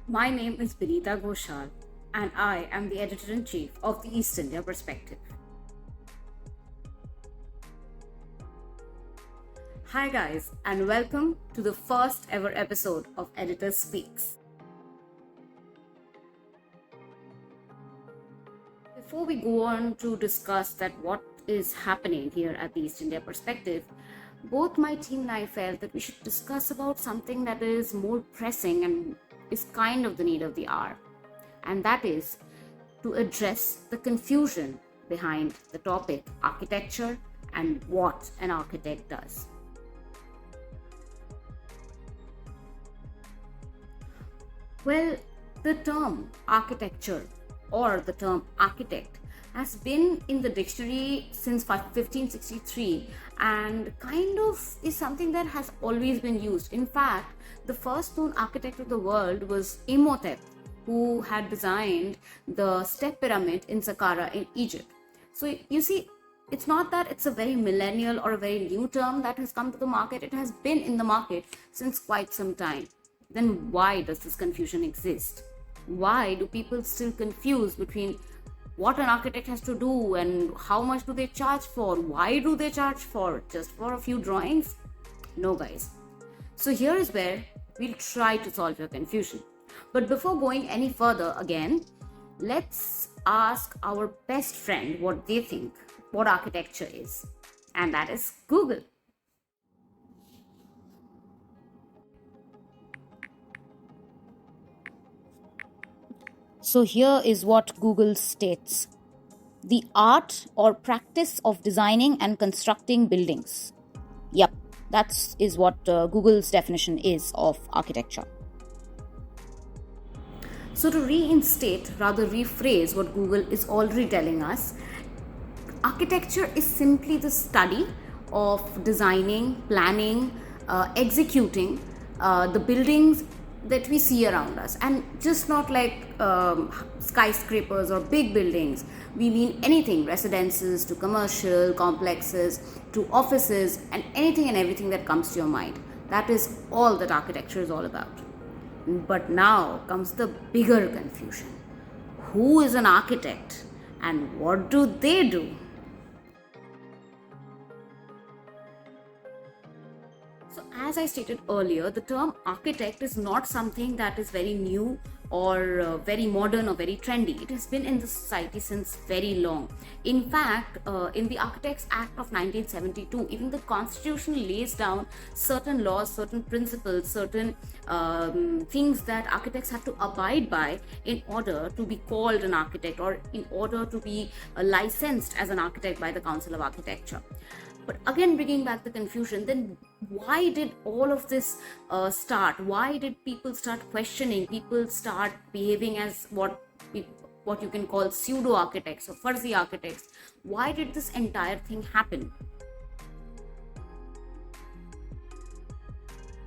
My name is Bineeta and I am the editor-in-chief of the East India Perspective. Hi guys, and welcome to the first ever episode of Editor Speaks. Before we go on to discuss that what is happening here at the East India Perspective, both my team and I felt that we should discuss about something that is more pressing and is kind of the need of the hour, and that is to address the confusion behind the topic architecture and what an architect does. Well, the term architecture or the term architect has been in the dictionary since 1563 and kind of is something that has always been used. In fact, the first known architect of the world was Imhotep, who had designed the step pyramid in Saqqara in Egypt. So you see, it's not that it's a very millennial or a very new term that has come to the market. It has been in the market since quite some time. Then why does this confusion exist? Why do people still confuse between what an architect has to do and how much do they charge for? Why do they charge for? Just for a few drawings? No, guys. So here is where we'll try to solve your confusion. But before going any further, again, let's ask our best friend what they think what architecture is, and that is Google. So here is what Google states: the art or practice of designing and constructing buildings. Yep, that is what Google's definition is of architecture. So to reinstate, rather rephrase what Google is already telling us, architecture is simply the study of designing, planning, executing the buildings that we see around us, and just not like skyscrapers or big buildings. We mean anything, residences to commercial complexes to offices, and anything and everything that comes to your mind. That is all that architecture is all about. But now comes the bigger confusion: who is an architect and what do they do? So, as I stated earlier, the term architect is not something that is very new or very modern or very trendy. It has been in the society since very long. In fact, in the Architects Act of 1972, even the Constitution lays down certain laws, certain principles, certain things that architects have to abide by in order to be called an architect or in order to be licensed as an architect by the Council of Architecture. But again, bringing back the confusion, then why did all of this start? Why did people start questioning? People start behaving as what you can call pseudo architects or fuzzy architects. Why did this entire thing happen?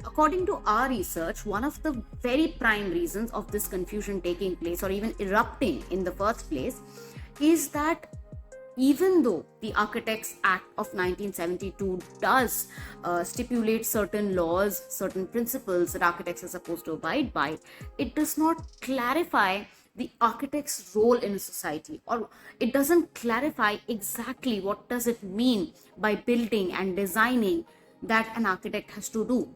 According to our research, one of the very prime reasons of this confusion taking place or even erupting in the first place is that even though the Architects Act of 1972 does stipulate certain laws, certain principles that architects are supposed to abide by, it does not clarify the architect's role in a society, or it doesn't clarify exactly what does it mean by building and designing that an architect has to do.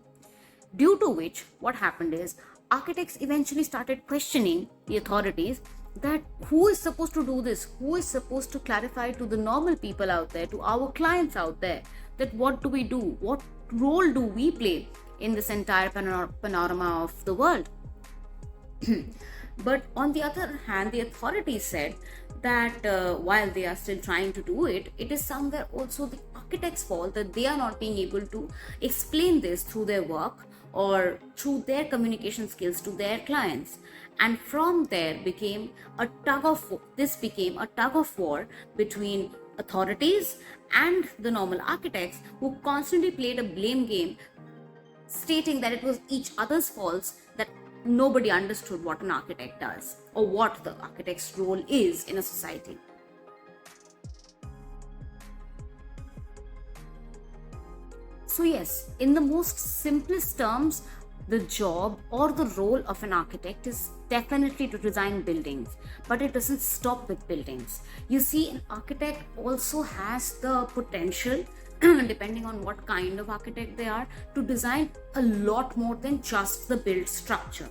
Due to which, what happened is architects eventually started questioning the authorities that who is supposed to do this, who is supposed to clarify to the normal people out there, to our clients out there, that what do we do, what role do we play in this entire panorama of the world. But on the other hand, the authorities said that while they are still trying to do it, it is somewhere also the architect's fault that they are not being able to explain this through their work or through their communication skills to their clients. And from there became a tug of war between authorities and the normal architects, who constantly played a blame game, stating that it was each other's faults, that nobody understood what an architect does or what the architect's role is in a society. So yes, in the most simplest terms, The job or the role of an architect is definitely to design buildings, but it doesn't stop with buildings. You see, an architect also has the potential, depending on what kind of architect they are, to design a lot more than just the built structure,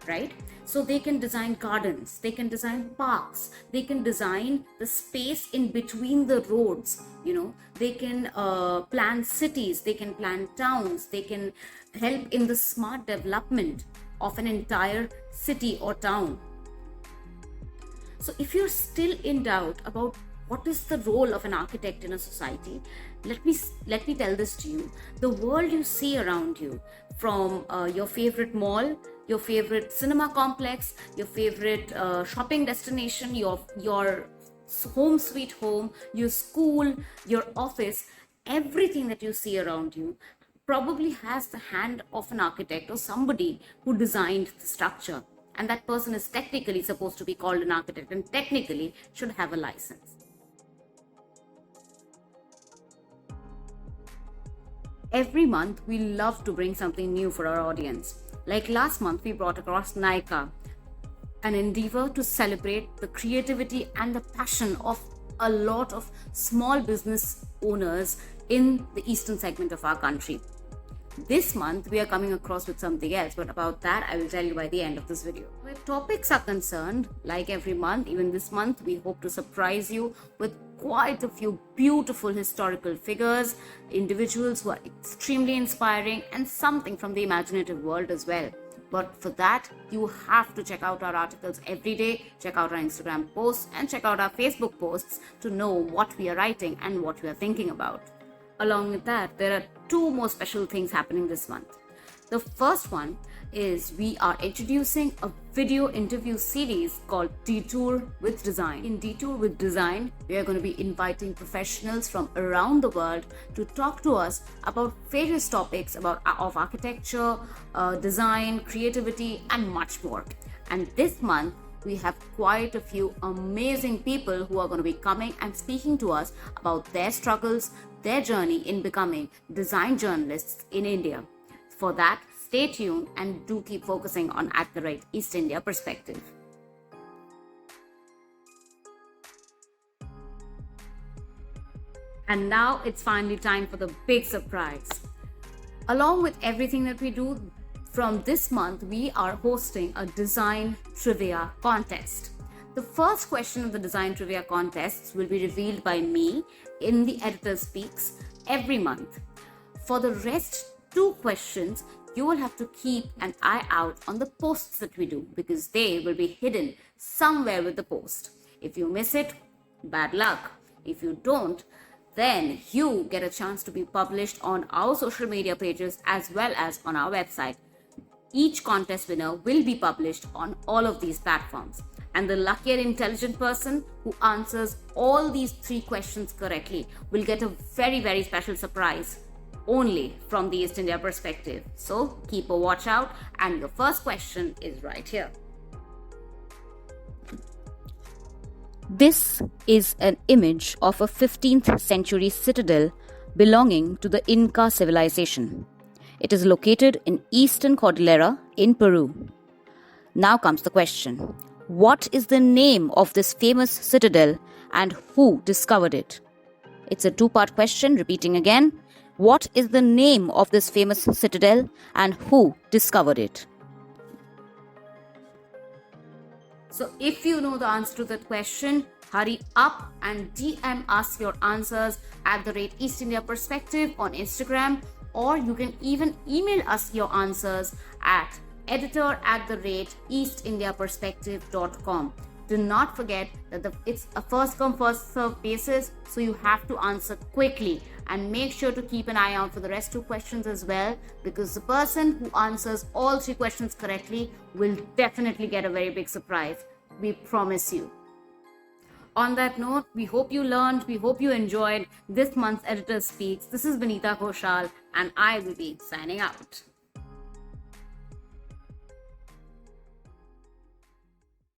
right? So they can design gardens, they can design parks, they can design the space in between the roads, they can plan cities, they can plan towns, they can help in the smart development of an entire city or town. So if you're still in doubt about what is the role of an architect in a society, let me tell this to you. The world you see around you, from your favorite mall, your favorite cinema complex, your favorite shopping destination, your home sweet home, your school, your office, everything that you see around you probably has the hand of an architect or somebody who designed the structure. And that person is technically supposed to be called an architect and technically should have a license. Every month, we love to bring something new for our audience. Like last month, we brought across Naika, an endeavor to celebrate the creativity and the passion of a lot of small business owners in the eastern segment of our country. This month, we are coming across with something else, but about that, I will tell you by the end of this video. Where topics are concerned, like every month, even this month, we hope to surprise you with quite a few beautiful historical figures, individuals who are extremely inspiring, and something from the imaginative world as well. But for that, you have to check out our articles every day, check out our Instagram posts, and check out our Facebook posts to know what we are writing and what we are thinking about. Along with that, there are two more special things happening this month. The first one is we are introducing a video interview series called Detour with Design. In Detour with Design, we are going to be inviting professionals from around the world to talk to us about various topics of architecture, design, creativity, and much more. And this month, we have quite a few amazing people who are going to be coming and speaking to us about their struggles, their journey in becoming design journalists in India. For that, stay tuned and do keep focusing on @East India Perspective. And now it's finally time for the big surprise. Along with everything that we do, from this month, we are hosting a design trivia contest. The first question of the design trivia contests will be revealed by me in the Editor Speaks every month. For the rest 2 questions, you will have to keep an eye out on the posts that we do because they will be hidden somewhere with the post. If you miss it, bad luck. If you don't, then you get a chance to be published on our social media pages as well as on our website. Each contest winner will be published on all of these platforms. And the lucky and intelligent person who answers all these 3 questions correctly will get a very, very special surprise only from the East India Perspective. So keep a watch out, and your first question is right here. This is an image of a 15th century citadel belonging to the Inca civilization. It is located in Eastern Cordillera in Peru. Now comes the question. What is the name of this famous citadel and who discovered it? It's a 2-part question, repeating again. What is the name of this famous citadel and who discovered it? So if you know the answer to that question, hurry up and DM us your answers @East India Perspective on Instagram, or you can even email us your answers at editor@eastindiaperspective.com. Do not forget that it's a first come first serve basis, so you have to answer quickly, and make sure to keep an eye out for the rest 2 questions as well, because the person who answers all 3 questions correctly will definitely get a very big surprise. We promise you. On that note, we hope you learned, we hope you enjoyed this month's Editor Speaks. This is Bineeta Ghoshal, and I will be signing out.